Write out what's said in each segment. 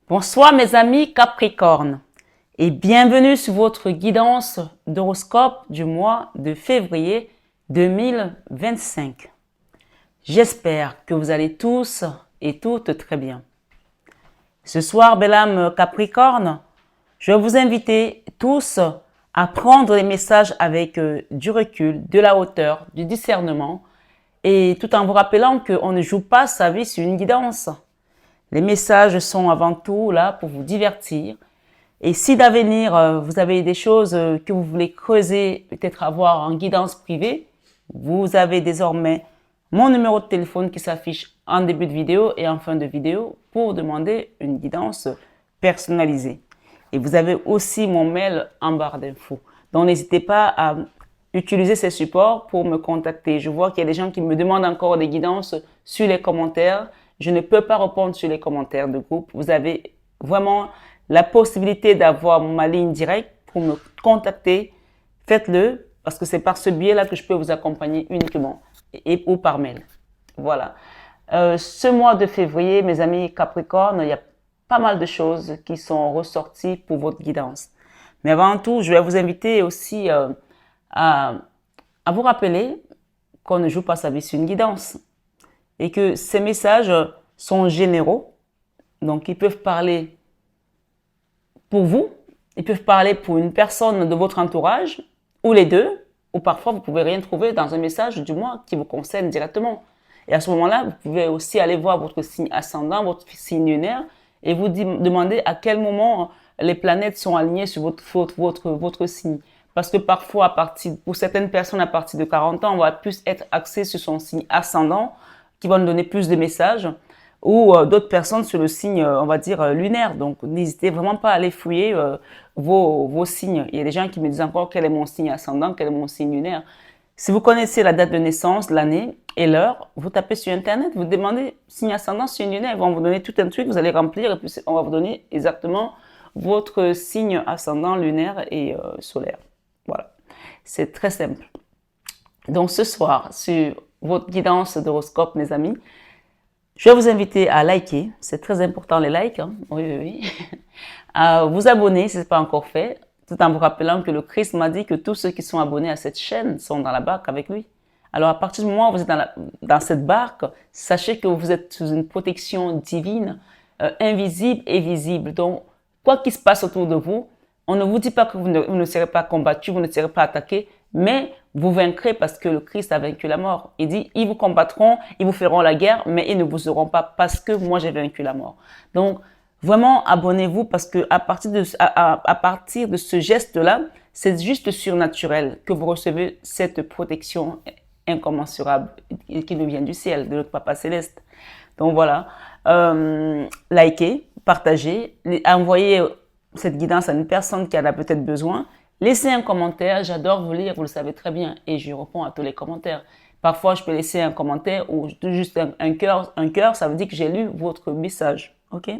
Bonsoir mes amis Capricorne et bienvenue sur votre guidance d'horoscope du mois de février 2025. J'espère que vous allez tous et toutes très bien. Ce soir, belle âme Capricorne, je vais vous inviter tous à prendre les messages avec du recul, de la hauteur, du discernement et tout en vous rappelant qu'on ne joue pas sa vie sur une guidance. Les messages sont avant tout là pour vous divertir. Et si d'avenir, vous avez des choses que vous voulez creuser, peut-être avoir en guidance privée, vous avez désormais mon numéro de téléphone qui s'affiche en début de vidéo et en fin de vidéo pour demander une guidance personnalisée. Et vous avez aussi mon mail en barre d'infos. Donc n'hésitez pas à utiliser ces supports pour me contacter. Je vois qu'il y a des gens qui me demandent encore des guidances sur les commentaires. Je ne peux pas répondre sur les commentaires de groupe. Vous avez vraiment la possibilité d'avoir ma ligne directe pour me contacter. Faites-le parce que c'est par ce biais-là que je peux vous accompagner uniquement ou par mail. Voilà. Ce mois de février, mes amis Capricorne, il y a pas mal de choses qui sont ressorties pour votre guidance. Mais avant tout, je vais vous inviter aussi à vous rappeler qu'on ne joue pas sa vie sur une guidance et que ces messages sont généraux, donc ils peuvent parler pour vous, ils peuvent parler pour une personne de votre entourage, ou les deux, ou parfois vous pouvez rien trouver dans un message du mois qui vous concerne directement. Et à ce moment-là, vous pouvez aussi aller voir votre signe ascendant, votre signe lunaire, et vous demander à quel moment les planètes sont alignées sur votre signe. Parce que parfois, pour certaines personnes, à partir de 40 ans, on va plus être axé sur son signe ascendant, qui va nous donner plus de messages, ou d'autres personnes sur le signe, on va dire, lunaire. Donc, n'hésitez vraiment pas à aller fouiller vos signes. Il y a des gens qui me disent encore quel est mon signe ascendant, quel est mon signe lunaire. Si vous connaissez la date de naissance, l'année et l'heure, vous tapez sur Internet, vous demandez signe ascendant, signe lunaire, ils vont vous donner tout un truc, vous allez remplir et puis on va vous donner exactement votre signe ascendant, lunaire et solaire. Voilà, c'est très simple. Donc ce soir, sur votre guidance d'horoscope, mes amis, je vais vous inviter à liker, c'est très important les likes, hein? Oui. À vous abonner si ce n'est pas encore fait, tout en vous rappelant que le Christ m'a dit que tous ceux qui sont abonnés à cette chaîne sont dans la barque avec lui. Alors à partir du moment où vous êtes dans cette barque, sachez que vous êtes sous une protection divine, invisible et visible. Donc quoi qu'il se passe autour de vous, on ne vous dit pas que vous ne serez pas combattu, vous ne serez pas attaqué, mais vous vaincrez parce que le Christ a vaincu la mort. Il dit, ils vous combattront, ils vous feront la guerre, mais ils ne vous auront pas parce que moi j'ai vaincu la mort. Donc, vraiment, abonnez-vous parce que à partir de ce geste-là, c'est juste surnaturel que vous recevez cette protection incommensurable qui nous vient du ciel, de notre Papa Céleste. Donc voilà, likez, partagez, envoyez cette guidance à une personne qui en a peut-être besoin. Laissez un commentaire, j'adore vous lire, vous le savez très bien, et je réponds à tous les commentaires. Parfois, je peux laisser un commentaire ou juste un cœur, ça veut dire que j'ai lu votre message, ok?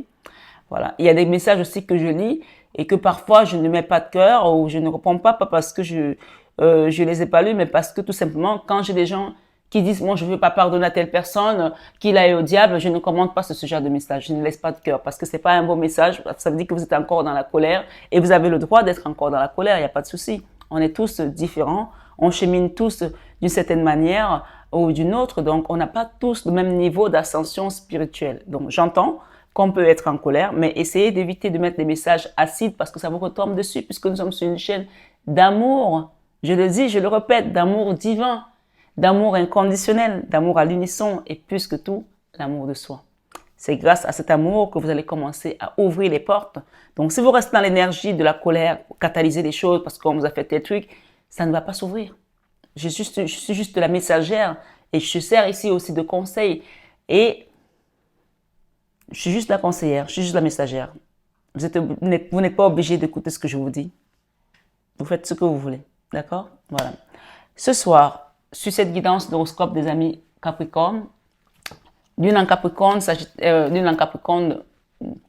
Voilà. Il y a des messages aussi que je lis et que parfois je ne mets pas de cœur ou je ne réponds pas parce que je les ai pas lus, mais parce que tout simplement, quand j'ai des gens qui disent, moi, je veux pas pardonner à telle personne, qu'il aille au diable, je ne commente pas ce genre de message. Je ne laisse pas de cœur parce que c'est pas un beau message. Ça veut dire que vous êtes encore dans la colère et vous avez le droit d'être encore dans la colère. Il n'y a pas de souci. On est tous différents. On chemine tous d'une certaine manière ou d'une autre. Donc, on n'a pas tous le même niveau d'ascension spirituelle. Donc, j'entends qu'on peut être en colère, mais essayez d'éviter de mettre des messages acides parce que ça vous retombe dessus puisque nous sommes sur une chaîne d'amour. Je le dis, je le répète, d'amour divin, d'amour inconditionnel, d'amour à l'unisson et plus que tout, l'amour de soi. C'est grâce à cet amour que vous allez commencer à ouvrir les portes. Donc, si vous restez dans l'énergie de la colère, catalyser les choses parce qu'on vous a fait tel truc, ça ne va pas s'ouvrir. Je suis juste la messagère et je sers ici aussi de conseil. Et je suis juste la conseillère, je suis juste la messagère. Vous n'êtes pas obligé d'écouter ce que je vous dis. Vous faites ce que vous voulez. D'accord? Voilà. Ce soir, sur cette guidance d'horoscope des amis Capricorne, Lune en Capricorne,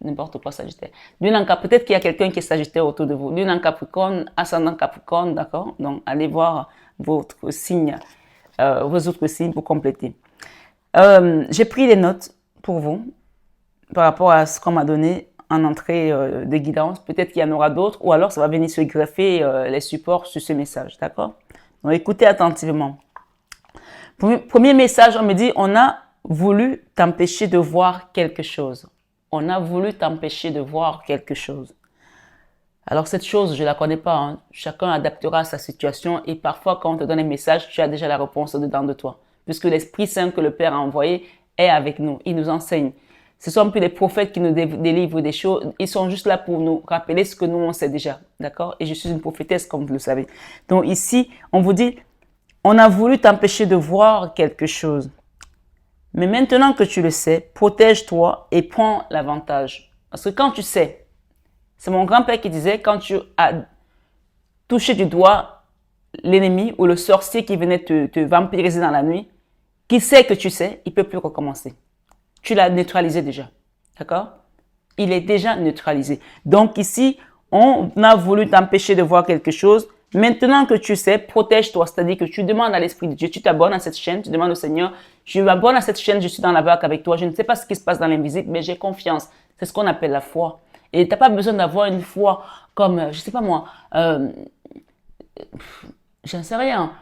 n'importe quoi Sagittaire. Peut-être qu'il y a quelqu'un qui est Sagittaire autour de vous. Lune en Capricorne, ascendant Capricorne, d'accord? Donc, allez voir votre signe, vos autres signes pour compléter. J'ai pris les notes pour vous par rapport à ce qu'on m'a donné en entrée de guidance. Peut-être qu'il y en aura d'autres ou alors ça va venir se greffer les supports sur ce message. D'accord? Donc, écoutez attentivement. Premier message, on me dit, on a voulu t'empêcher de voir quelque chose. On a voulu t'empêcher de voir quelque chose. Alors cette chose, je la connais pas. Hein. Chacun adaptera sa situation et parfois quand on te donne un message, tu as déjà la réponse dedans de toi. Puisque l'Esprit Saint que le Père a envoyé est avec nous. Il nous enseigne. Ce sont plus les prophètes qui nous délivrent des choses. Ils sont juste là pour nous rappeler ce que nous on sait déjà. D'accord? Et je suis une prophétesse comme vous le savez. Donc ici, on vous dit, on a voulu t'empêcher de voir quelque chose. Mais maintenant que tu le sais, protège-toi et prends l'avantage. Parce que quand tu sais, c'est mon grand-père qui disait, quand tu as touché du doigt l'ennemi ou le sorcier qui venait te vampiriser dans la nuit, qui sait que tu sais, il peut plus recommencer. Tu l'as neutralisé déjà. D'accord? Il est déjà neutralisé. Donc ici, on a voulu t'empêcher de voir quelque chose. Maintenant que tu sais, protège-toi. C'est-à-dire que tu demandes à l'Esprit de Dieu, tu t'abonnes à cette chaîne, tu demandes au Seigneur, je m'abonne à cette chaîne, je suis dans la barque avec toi, je ne sais pas ce qui se passe dans l'invisible, mais j'ai confiance. C'est ce qu'on appelle la foi. Et tu n'as pas besoin d'avoir une foi comme, je sais pas moi, j'en sais rien,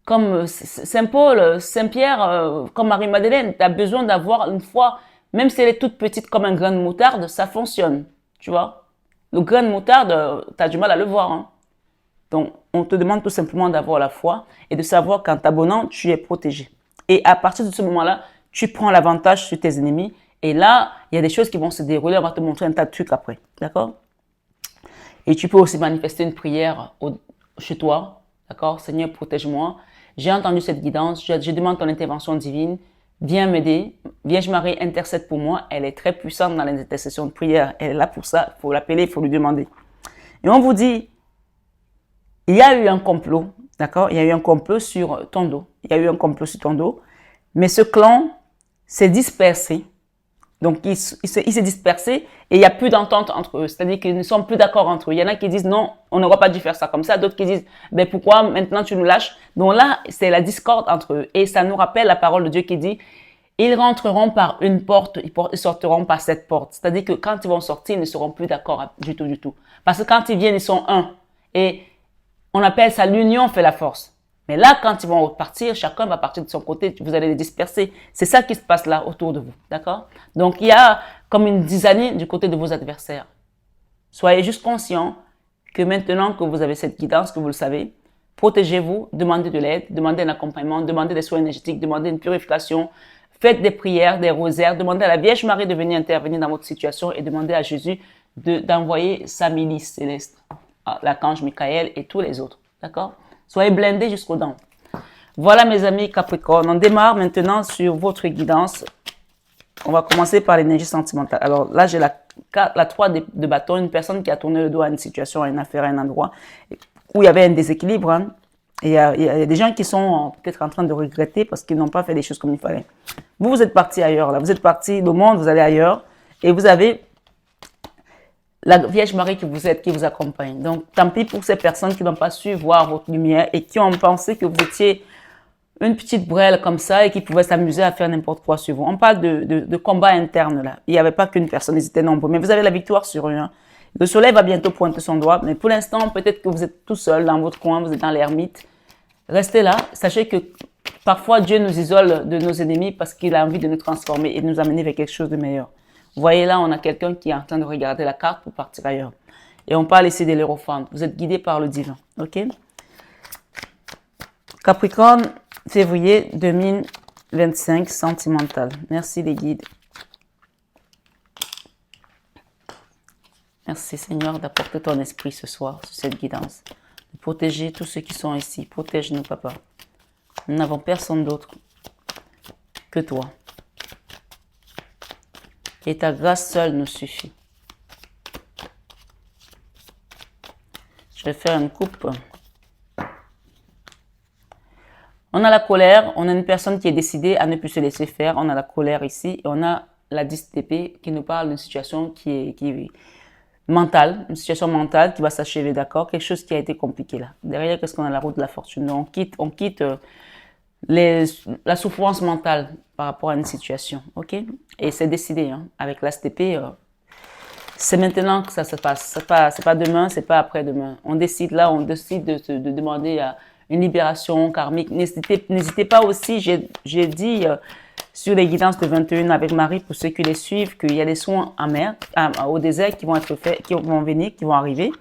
comme Saint Paul, Saint Pierre, comme Marie-Madeleine. Tu as besoin d'avoir une foi, même si elle est toute petite comme un grain de moutarde, ça fonctionne, tu vois. Le grain de moutarde, tu as du mal à le voir. Hein. Donc, on te demande tout simplement d'avoir la foi et de savoir qu'en t'abonnant, tu es protégé. Et à partir de ce moment-là, tu prends l'avantage sur tes ennemis. Et là, il y a des choses qui vont se dérouler. On va te montrer un tas de trucs après. D'accord? Et tu peux aussi manifester une prière chez toi. D'accord? Seigneur, protège-moi. J'ai entendu cette guidance. Je demande ton intervention divine. Viens m'aider. Vierge Marie, intercède pour moi. Elle est très puissante dans les intercessions de prière. Elle est là pour ça. Il faut l'appeler, il faut lui demander. Et on vous dit, il y a eu un complot. D'accord? Il y a eu un complot sur ton dos. Il y a eu un complot sur ton dos. Mais ce clan s'est dispersé. Donc, il s'est dispersé et il n'y a plus d'entente entre eux. C'est-à-dire qu'ils ne sont plus d'accord entre eux. Il y en a qui disent non, on n'aurait pas dû faire ça comme ça. D'autres qui disent, ben pourquoi maintenant tu nous lâches? Donc là, c'est la discorde entre eux. Et ça nous rappelle la parole de Dieu qui dit, ils rentreront par une porte, ils sortiront par cette porte. C'est-à-dire que quand ils vont sortir, ils ne seront plus d'accord du tout, du tout. Parce que quand ils viennent, ils sont un. Et on appelle ça l'union fait la force. Mais là, quand ils vont partir, chacun va partir de son côté, vous allez les disperser. C'est ça qui se passe là, autour de vous. D'accord? Donc, il y a comme une dizaine du côté de vos adversaires. Soyez juste conscients que maintenant que vous avez cette guidance, que vous le savez, protégez-vous, demandez de l'aide, demandez un accompagnement, demandez des soins énergétiques, demandez une purification, faites des prières, des rosaires, demandez à la Vierge Marie de venir intervenir dans votre situation et demandez à Jésus d'envoyer sa milice céleste, l'archange Michael et tous les autres. D'accord? Soyez blindés jusqu'aux dents. Voilà mes amis Capricorne, on démarre maintenant sur votre guidance. On va commencer par l'énergie sentimentale. Alors là, j'ai la 3 de bâton, une personne qui a tourné le dos à une situation, à une affaire, à un endroit où il y avait un déséquilibre. Hein. Et il y a des gens qui sont peut-être en train de regretter parce qu'ils n'ont pas fait les choses comme il fallait. Vous êtes parti ailleurs, là. Vous êtes parti du monde, vous allez ailleurs et vous avez la Vierge Marie qui vous aide, qui vous accompagne. Donc, tant pis pour ces personnes qui n'ont pas su voir votre lumière et qui ont pensé que vous étiez une petite brêle comme ça et qui pouvaient s'amuser à faire n'importe quoi sur vous. On parle de combat interne là. Il n'y avait pas qu'une personne, ils étaient nombreux. Mais vous avez la victoire sur eux. Hein. Le soleil va bientôt pointer son doigt. Mais pour l'instant, peut-être que vous êtes tout seul dans votre coin, vous êtes dans l'ermite. Restez là. Sachez que parfois, Dieu nous isole de nos ennemis parce qu'il a envie de nous transformer et de nous amener vers quelque chose de meilleur. Vous voyez là, on a quelqu'un qui est en train de regarder la carte pour partir ailleurs. Et on parle ici de l'Hérophante. Vous êtes guidé par le divin. OK? Capricorne, février 2025, sentimental. Merci les guides. Merci Seigneur d'apporter ton esprit ce soir sur cette guidance. De protéger tous ceux qui sont ici. Protège-nous, Papa. Nous n'avons personne d'autre que toi. Et ta grâce seule nous suffit. Je vais faire une coupe. On a la colère, on a une personne qui est décidée à ne plus se laisser faire. On a la colère ici et on a la 10 d'épée qui nous parle d'une situation qui est mentale, une situation mentale qui va s'achever, d'accord? Quelque chose qui a été compliqué là. Derrière, qu'est-ce qu'on a? La route de la fortune. Donc, on quitte les, la souffrance mentale par rapport à une situation, ok? Et c'est décidé, hein, avec l'ASTP, c'est maintenant que ça se passe. C'est pas demain, c'est pas après-demain. On décide là, on décide de demander une libération karmique. N'hésitez pas aussi, j'ai dit sur les guidances de 21 avec Marie, pour ceux qui les suivent, qu'il y a des soins en mer, au désert qui vont être faits, qui vont venir, qui vont arriver.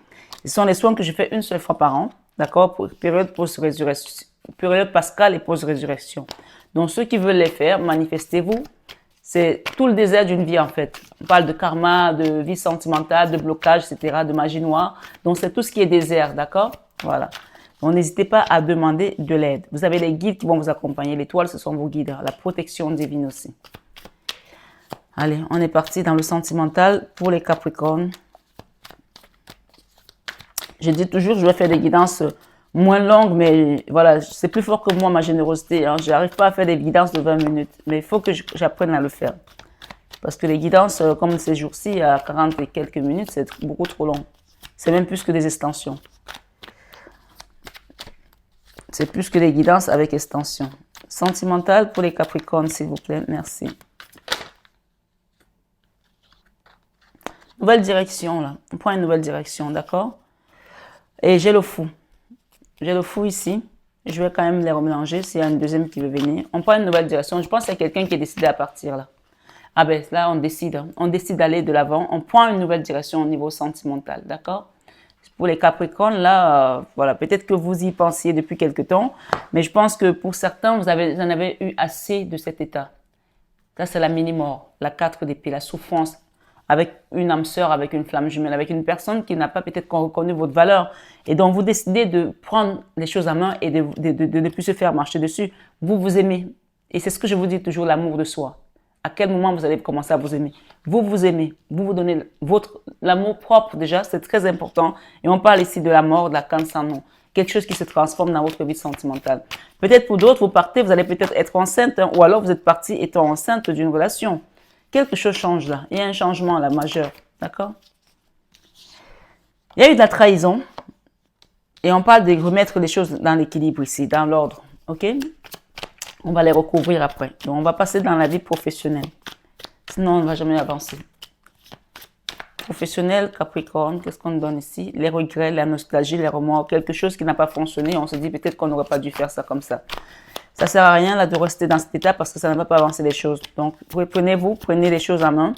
Ce sont les soins que je fais une seule fois par an, d'accord, pour période post-résurrection, période pascale et post-résurrection. Donc ceux qui veulent les faire, manifestez-vous. C'est tout le désert d'une vie en fait. On parle de karma, de vie sentimentale, de blocage, etc., de magie noire. Donc c'est tout ce qui est désert, d'accord? Voilà. Donc n'hésitez pas à demander de l'aide. Vous avez les guides qui vont vous accompagner. L'étoile, ce sont vos guides. La protection divine aussi. Allez, on est parti dans le sentimental pour les Capricornes. Je dis toujours, je vais faire des guidances moins longues, mais voilà, c'est plus fort que moi, ma générosité. Hein. Je n'arrive pas à faire des guidances de 20 minutes, mais il faut que j'apprenne à le faire. Parce que les guidances, comme ces jours-ci, à 40 et quelques minutes, c'est beaucoup trop long. C'est même plus que des extensions. C'est plus que des guidances avec extension. Sentimental pour les Capricornes, s'il vous plaît. Merci. Nouvelle direction, là. On prend une nouvelle direction, d'accord? Et j'ai le fou. J'ai le fou ici. Je vais quand même les remélanger s'il y a une deuxième qui veut venir. On prend une nouvelle direction. Je pense qu'il y a quelqu'un qui est décidé à partir, là. Ah ben là, on décide. On décide d'aller de l'avant. On prend une nouvelle direction au niveau sentimental, d'accord? Pour les Capricornes, là, voilà, peut-être que vous y pensiez depuis quelque temps, mais je pense que pour certains, vous en avez eu assez de cet état. Ça, c'est la mini-mort, la 4 d'épée, la souffrance, avec une âme sœur, avec une flamme jumelle, avec une personne qui n'a pas peut-être reconnu votre valeur, et donc vous décidez de prendre les choses à main et de ne plus se faire marcher dessus. Vous vous aimez, et c'est ce que je vous dis toujours, l'amour de soi. À quel moment vous allez commencer à vous aimer? Vous vous aimez, vous vous donnez l'amour propre déjà, c'est très important. Et on parle ici de la mort, de la cancer, non. Quelque chose qui se transforme dans votre vie sentimentale. Peut-être pour d'autres, vous partez, vous allez peut-être être enceinte, hein, ou alors vous êtes parti étant enceinte d'une relation. Quelque chose change là, il y a un changement là, majeur, d'accord? Il y a eu de la trahison, et on parle de remettre les choses dans l'équilibre ici, dans l'ordre, ok? On va les recouvrir après. Donc, on va passer dans la vie professionnelle. Sinon, on ne va jamais avancer. Professionnel, Capricorne, qu'est-ce qu'on donne ici? Les regrets, la nostalgie, les remords, quelque chose qui n'a pas fonctionné. On se dit peut-être qu'on n'aurait pas dû faire ça comme ça. Ça ne sert à rien là de rester dans cet état parce que ça ne va pas avancer les choses. Donc, prenez les choses en main.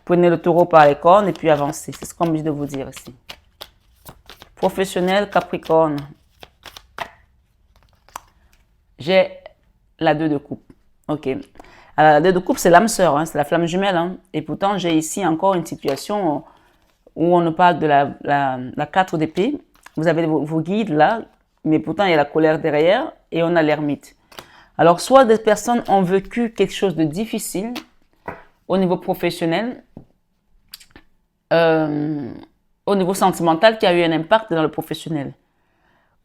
Prenez le taureau par les cornes et puis avancez. C'est ce qu'on me dit de vous dire ici. Professionnel, Capricorne. J'ai la 2 de coupe. Ok. Alors, la 2 de coupe, c'est l'âme sœur, hein, c'est la flamme jumelle. Hein. Et pourtant, j'ai ici encore une situation où on nous parle de la 4 d'épée. Vous avez vos guides là, mais pourtant, il y a la colère derrière et on a l'ermite. Alors, soit des personnes ont vécu quelque chose de difficile au niveau professionnel, au niveau sentimental, qui a eu un impact dans le professionnel.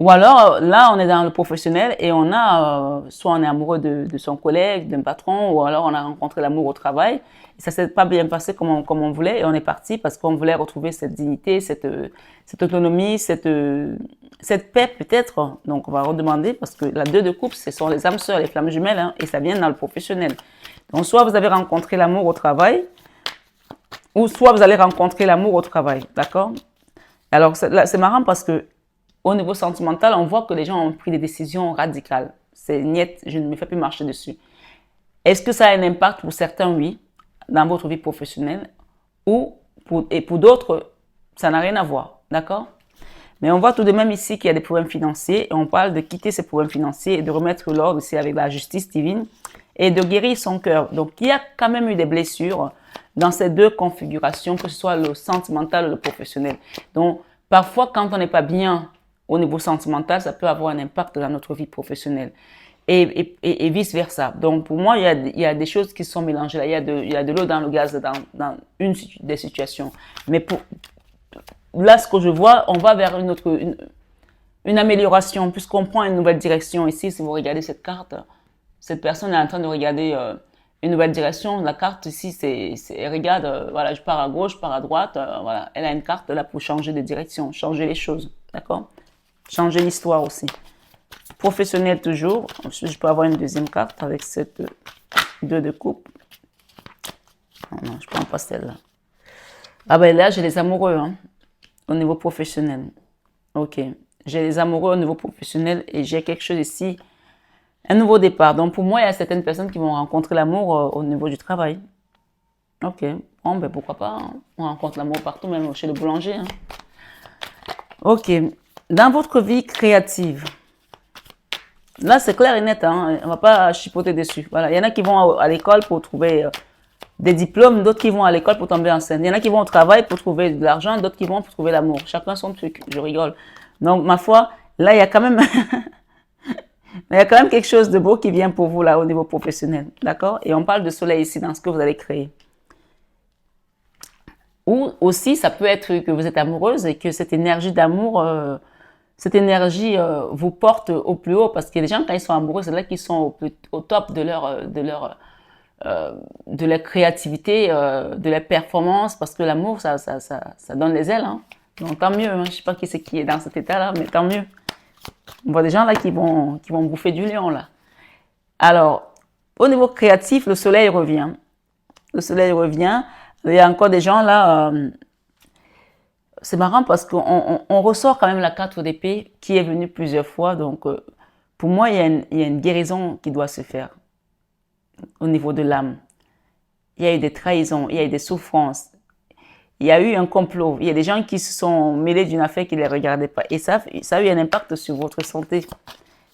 Ou alors, là, on est dans le professionnel et on a, soit on est amoureux de son collègue, d'un patron, ou alors on a rencontré l'amour au travail. Et ça s'est pas bien passé comme on voulait et on est parti parce qu'on voulait retrouver cette dignité, cette autonomie, cette paix peut-être. Donc, on va redemander parce que la 2 de coupe, ce sont les âmes sœurs, les flammes jumelles, hein, et ça vient dans le professionnel. Donc, soit vous avez rencontré l'amour au travail, ou soit vous allez rencontrer l'amour au travail, d'accord? Alors, c'est marrant parce que au niveau sentimental, on voit que les gens ont pris des décisions radicales. C'est niet, je ne me fais plus marcher dessus. Est-ce que ça a un impact pour certains? Oui, dans votre vie professionnelle. Et pour d'autres, ça n'a rien à voir. D'accord? Mais on voit tout de même ici qu'il y a des problèmes financiers et on parle de quitter ces problèmes financiers et de remettre l'ordre ici avec la justice divine et de guérir son cœur. Donc, il y a quand même eu des blessures dans ces deux configurations, que ce soit le sentimental ou le professionnel. Donc, parfois, quand on n'est pas bien au niveau sentimental, ça peut avoir un impact dans notre vie professionnelle et vice-versa. Donc, pour moi, il y a des choses qui sont mélangées. Là. Il y a de l'eau dans le gaz dans une des situations. Mais là, ce que je vois, on va vers une amélioration puisqu'on prend une nouvelle direction. Ici, si vous regardez cette carte, cette personne est en train de regarder une nouvelle direction. La carte ici, elle regarde, voilà, je pars à gauche, je pars à droite. Voilà, elle a une carte là pour changer de direction, changer les choses. D'accord? Changer l'histoire aussi. Professionnel toujours. Ensuite, je peux avoir une deuxième carte avec cette 2 de coupe. Non, je prends pas celle-là. Ah ben là, j'ai les amoureux, hein, au niveau professionnel. Ok. J'ai les amoureux au niveau professionnel et j'ai quelque chose ici, un nouveau départ. Donc pour moi, il y a certaines personnes qui vont rencontrer l'amour au niveau du travail. Ok. Bon, ben pourquoi pas, hein. On rencontre l'amour partout, même chez le boulanger, hein. Ok. Dans votre vie créative, là c'est clair et net, hein, on ne va pas chipoter dessus. Voilà. Il y en a qui vont à l'école pour trouver des diplômes, d'autres qui vont à l'école pour tomber enceinte. Il y en a qui vont au travail pour trouver de l'argent, d'autres qui vont pour trouver l'amour. Chacun son truc, je rigole. Donc ma foi, là il y a quand même il y a quand même quelque chose de beau qui vient pour vous là au niveau professionnel, d'accord? Et on parle de soleil ici dans ce que vous allez créer. Ou aussi, ça peut être que vous êtes amoureuse et que cette énergie d'amour, cette énergie vous porte au plus haut. Parce que les gens, quand ils sont amoureux, c'est là qu'ils sont au top de leur créativité, de leur performance. Parce que l'amour, ça donne les ailes, hein. Donc tant mieux, hein. Je ne sais pas qui c'est qui est dans cet état-là, mais tant mieux. On voit des gens là qui vont bouffer du lion, là. Alors, au niveau créatif, le soleil revient. Le soleil revient. Il y a encore des gens là, c'est marrant parce qu'on ressort quand même la carte d'épée qui est venue plusieurs fois. Donc, pour moi, il y a une guérison qui doit se faire au niveau de l'âme. Il y a eu des trahisons, il y a eu des souffrances, il y a eu un complot. Il y a des gens qui se sont mêlés d'une affaire qui ne les regardait pas. Et ça a eu un impact sur votre santé.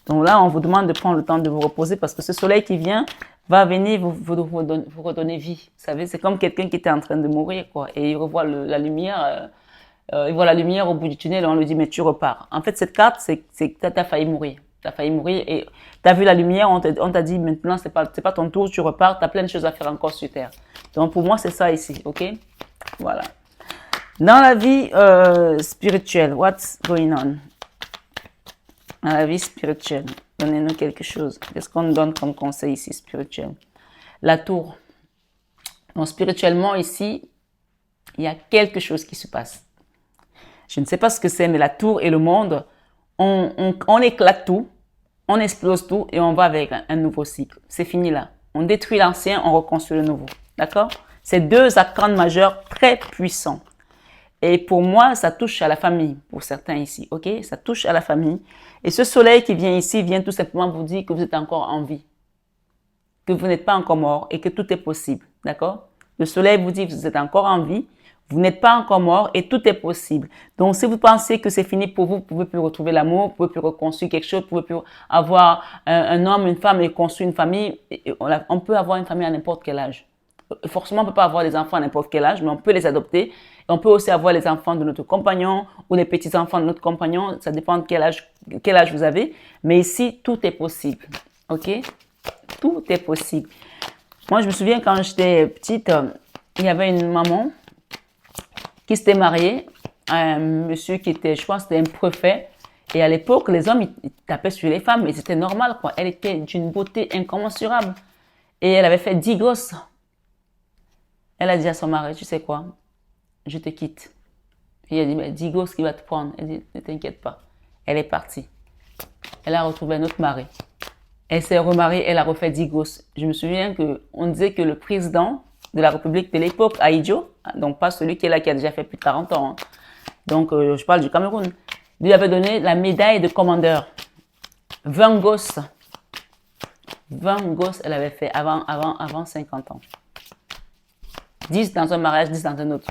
Donc là, on vous demande de prendre le temps de vous reposer parce que ce soleil qui vient va venir vous redonner vie. Vous savez, c'est comme quelqu'un qui était en train de mourir, quoi. Et il revoit la lumière, il voit la lumière au bout du tunnel et on lui dit, mais tu repars. En fait, cette carte, c'est que tu as failli mourir. Tu as failli mourir et tu as vu la lumière, on t'a dit, maintenant, c'est pas ton tour, tu repars, tu as plein de choses à faire encore sur Terre. Donc, pour moi, c'est ça ici, ok? Voilà. Dans la vie spirituelle, what's going on? Dans la vie spirituelle, donnez-nous quelque chose. Qu'est-ce qu'on nous donne comme conseil ici spirituel? La tour. Donc spirituellement ici, il y a quelque chose qui se passe. Je ne sais pas ce que c'est, mais la tour et le monde, on éclate tout, on explose tout et on va avec un nouveau cycle. C'est fini là. On détruit l'ancien, on reconstruit le nouveau. D'accord? C'est 2 arcanes majeurs très puissants. Et pour moi, ça touche à la famille, pour certains ici, ok? Ça touche à la famille. Et ce soleil qui vient ici vient tout simplement vous dire que vous êtes encore en vie, que vous n'êtes pas encore mort et que tout est possible, d'accord? Le soleil vous dit que vous êtes encore en vie, vous n'êtes pas encore mort et tout est possible. Donc, si vous pensez que c'est fini pour vous, vous ne pouvez plus retrouver l'amour, vous ne pouvez plus reconstruire quelque chose, vous ne pouvez plus avoir un homme, une femme et construire une famille. On peut avoir une famille à n'importe quel âge. Forcément, on ne peut pas avoir des enfants à n'importe quel âge, mais on peut les adopter. Et on peut aussi avoir les enfants de notre compagnon ou les petits-enfants de notre compagnon. Ça dépend de quel âge vous avez. Mais ici, tout est possible. OK? Tout est possible. Moi, je me souviens quand j'étais petite, il y avait une maman qui s'était mariée à un monsieur qui était, je pense, c'était un préfet. Et à l'époque, les hommes, ils tapaient sur les femmes, mais c'était normal, quoi. Elle était d'une beauté incommensurable. Et elle avait fait 10 gosses. Elle a dit à son mari, tu sais quoi, je te quitte. Et il a dit, mais 10 gosses qui va te prendre. Elle dit, ne t'inquiète pas. Elle est partie. Elle a retrouvé un autre mari. Elle s'est remariée, elle a refait 10 gosses. Je me souviens qu'on disait que le président de la République de l'époque, Ahidjo, donc pas celui qui est là, qui a déjà fait plus de 40 ans, hein. Donc je parle du Cameroun, lui avait donné la médaille de commandeur. 20 gosses. 20 gosses, elle avait fait avant 50 ans. 10 dans un mariage, 10 dans un autre.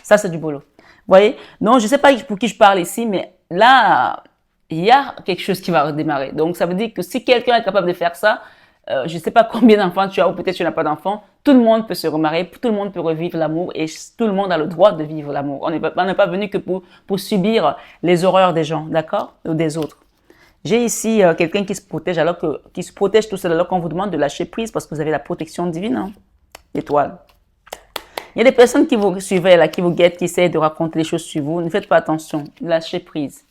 Ça, c'est du boulot. Vous voyez? Donc, je ne sais pas pour qui je parle ici, mais là, il y a quelque chose qui va redémarrer. Donc, ça veut dire que si quelqu'un est capable de faire ça, je ne sais pas combien d'enfants tu as ou peut-être tu n'as pas d'enfants, tout le monde peut se remarier, tout le monde peut revivre l'amour et tout le monde a le droit de vivre l'amour. On n'est pas venu que pour subir les horreurs des gens, d'accord? Ou des autres. J'ai ici quelqu'un qui se protège qui se protège tout seul alors qu'on vous demande de lâcher prise parce que vous avez la protection divine, hein? Étoile. Il y a des personnes qui vous suivent là, qui vous guettent, qui essaient de raconter les choses sur vous. Ne faites pas attention. Lâchez prise.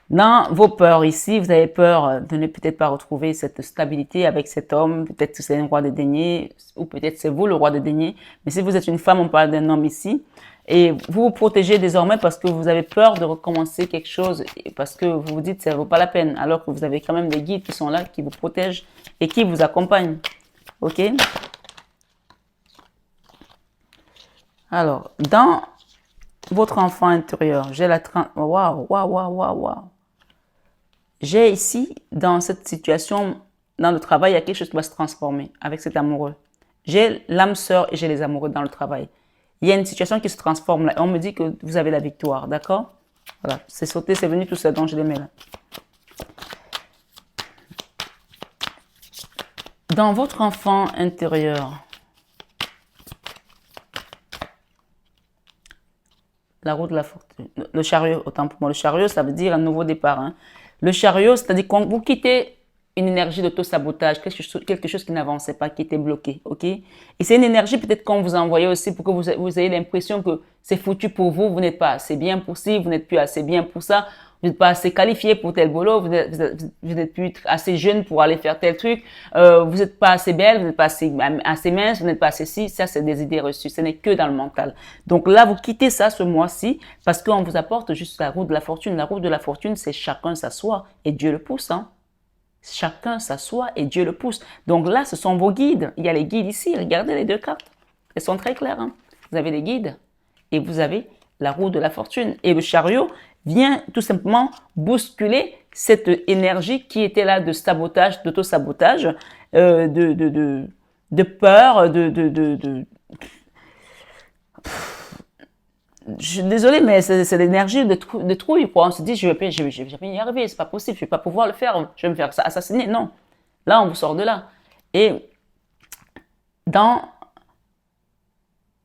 Dans vos peurs ici, vous avez peur de ne peut-être pas retrouver cette stabilité avec cet homme. Peut-être que c'est un roi de denier ou peut-être c'est vous le roi de denier. Mais si vous êtes une femme, on parle d'un homme ici. Et vous vous protégez désormais parce que vous avez peur de recommencer quelque chose, parce que vous vous dites que ça ne vaut pas la peine, alors que vous avez quand même des guides qui sont là, qui vous protègent et qui vous accompagnent. Ok? Alors, dans votre enfant intérieur, j'ai la... Waouh, waouh, waouh, waouh, waouh. J'ai ici, dans cette situation, dans le travail, il y a quelque chose qui va se transformer avec cet amoureux. J'ai l'âme sœur et j'ai les amoureux dans le travail. Il y a une situation qui se transforme là. On me dit que vous avez la victoire, d'accord? Voilà, c'est sauté, c'est venu tout ça, donc je les mets là. Dans votre enfant intérieur, la roue de la fortune, le chariot, autant pour moi, le chariot, ça veut dire un nouveau départ. Hein. Le chariot, c'est-à-dire quand vous quittez une énergie d'auto-sabotage, quelque chose qui n'avançait pas, qui était bloqué, ok? Et c'est une énergie peut-être qu'on vous a envoyée aussi pour que vous ayez l'impression que c'est foutu pour vous, vous n'êtes pas assez bien pour ci, vous n'êtes plus assez bien pour ça, vous n'êtes pas assez qualifié pour tel boulot, vous n'êtes plus assez jeune pour aller faire tel truc, vous n'êtes pas assez belle, vous n'êtes pas assez mince, vous n'êtes pas assez ci, ça c'est des idées reçues, ce n'est que dans le mental. Donc là, vous quittez ça ce mois-ci parce qu'on vous apporte juste la roue de la fortune. La roue de la fortune, c'est chacun s'assoit et Dieu le pousse, hein. Chacun s'assoit et Dieu le pousse. Donc là, ce sont vos guides. Il y a les guides ici. Regardez les deux cartes. Elles sont très claires. Hein. Vous avez les guides et vous avez la roue de la fortune. Et le chariot vient tout simplement bousculer cette énergie qui était là de sabotage, d'auto-sabotage, de peur, je suis désolée, mais c'est l'énergie de trouille, quoi. On se dit, je vais jamais y arriver, c'est pas possible, je vais pas pouvoir le faire, je vais me faire assassiner. Non. Là, on vous sort de là. Et dans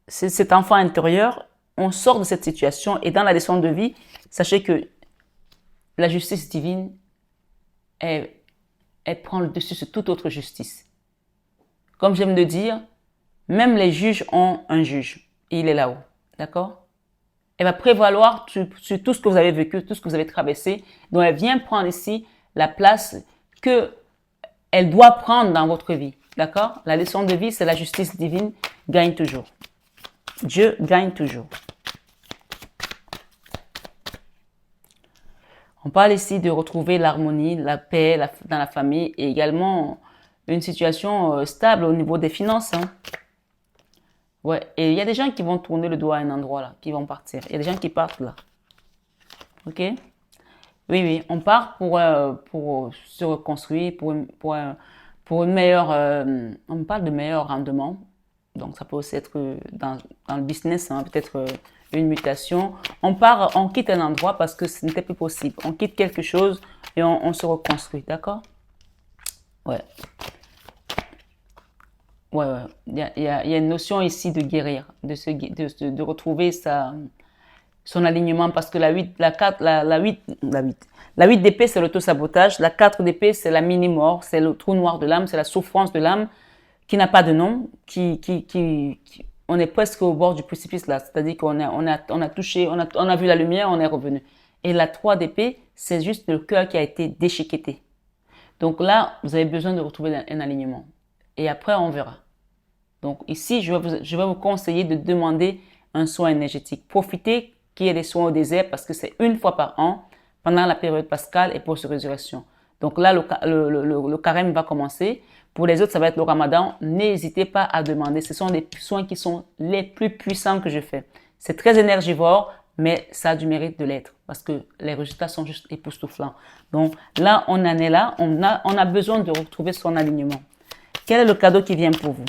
cet enfant intérieur, on sort de cette situation et dans la leçon de vie, sachez que la justice divine, elle prend le dessus sur toute autre justice. Comme j'aime de dire, même les juges ont un juge. Et il est là-haut. D'accord? Elle va prévaloir sur tout ce que vous avez vécu, tout ce que vous avez traversé. Donc, elle vient prendre ici la place qu'elle doit prendre dans votre vie. D'accord? La leçon de vie, c'est la justice divine gagne toujours. Dieu gagne toujours. On parle ici de retrouver l'harmonie, la paix dans la famille et également une situation stable au niveau des finances. Hein. Ouais, et il y a des gens qui vont tourner le doigt à un endroit là, qui vont partir. Il y a des gens qui partent là. Ok? Oui, oui, on part pour se reconstruire, pour une meilleure. On parle de meilleur rendement. Donc, ça peut aussi être dans le business, hein, peut-être une mutation. On part, on quitte un endroit parce que ce n'était plus possible. On quitte quelque chose et on se reconstruit, d'accord? Ouais. Ouais, ouais. Il y a une notion ici de guérir, de retrouver son alignement parce que la 8, la 4, la 8 d'épée, c'est l'auto-sabotage. La 4 d'épée, c'est la mini-mort, c'est le trou noir de l'âme, c'est la souffrance de l'âme qui n'a pas de nom, on est presque au bord du précipice là. C'est-à-dire qu'on a touché, on a vu la lumière, on est revenu. Et la 3 d'épée, c'est juste le cœur qui a été déchiqueté. Donc là, vous avez besoin de retrouver un alignement. Et après, on verra. Donc ici, je vais vous conseiller de demander un soin énergétique. Profitez qu'il y ait des soins au désert parce que c'est une fois par an pendant la période pascale et post-résurrection. Donc là, le carême va commencer. Pour les autres, ça va être le ramadan. N'hésitez pas à demander. Ce sont des soins qui sont les plus puissants que je fais. C'est très énergivore, mais ça a du mérite de l'être parce que les résultats sont juste époustouflants. Donc là, on en est là. On a besoin de retrouver son alignement. Quel est le cadeau qui vient pour vous?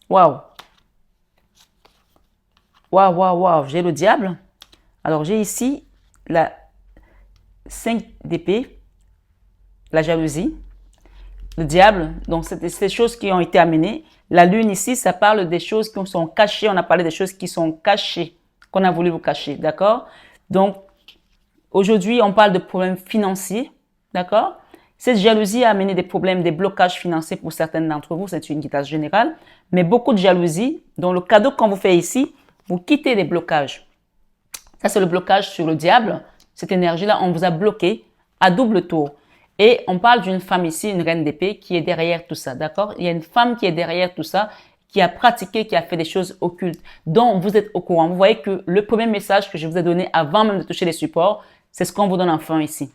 Waouh! Waouh, waouh, waouh! J'ai le diable. Alors, j'ai ici la 5 d'épée, la jalousie, le diable. Donc, c'est ces choses qui ont été amenées. La lune ici, ça parle des choses qui sont cachées. On a parlé des choses qui sont cachées, qu'on a voulu vous cacher. D'accord? Donc, aujourd'hui, on parle de problèmes financiers. D'accord? Cette jalousie a amené des problèmes, des blocages financiers pour certaines d'entre vous. C'est une guidance générale. Mais beaucoup de jalousie. Donc, le cadeau qu'on vous fait ici, vous quittez les blocages. Ça, c'est le blocage sur le diable. Cette énergie-là, on vous a bloqué à double tour. Et on parle d'une femme ici, une reine d'épée, qui est derrière tout ça, d'accord? Il y a une femme qui est derrière tout ça, qui a pratiqué, qui a fait des choses occultes, dont vous êtes au courant. Vous voyez que le premier message que je vous ai donné avant même de toucher les supports, c'est ce qu'on vous donne enfin ici.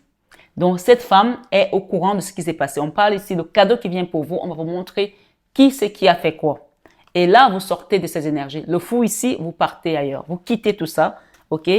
Donc, cette femme est au courant de ce qui s'est passé. On parle ici de cadeau qui vient pour vous. On va vous montrer qui c'est qui a fait quoi. Et là, vous sortez de ces énergies. Le fou ici, vous partez ailleurs. Vous quittez tout ça, ok?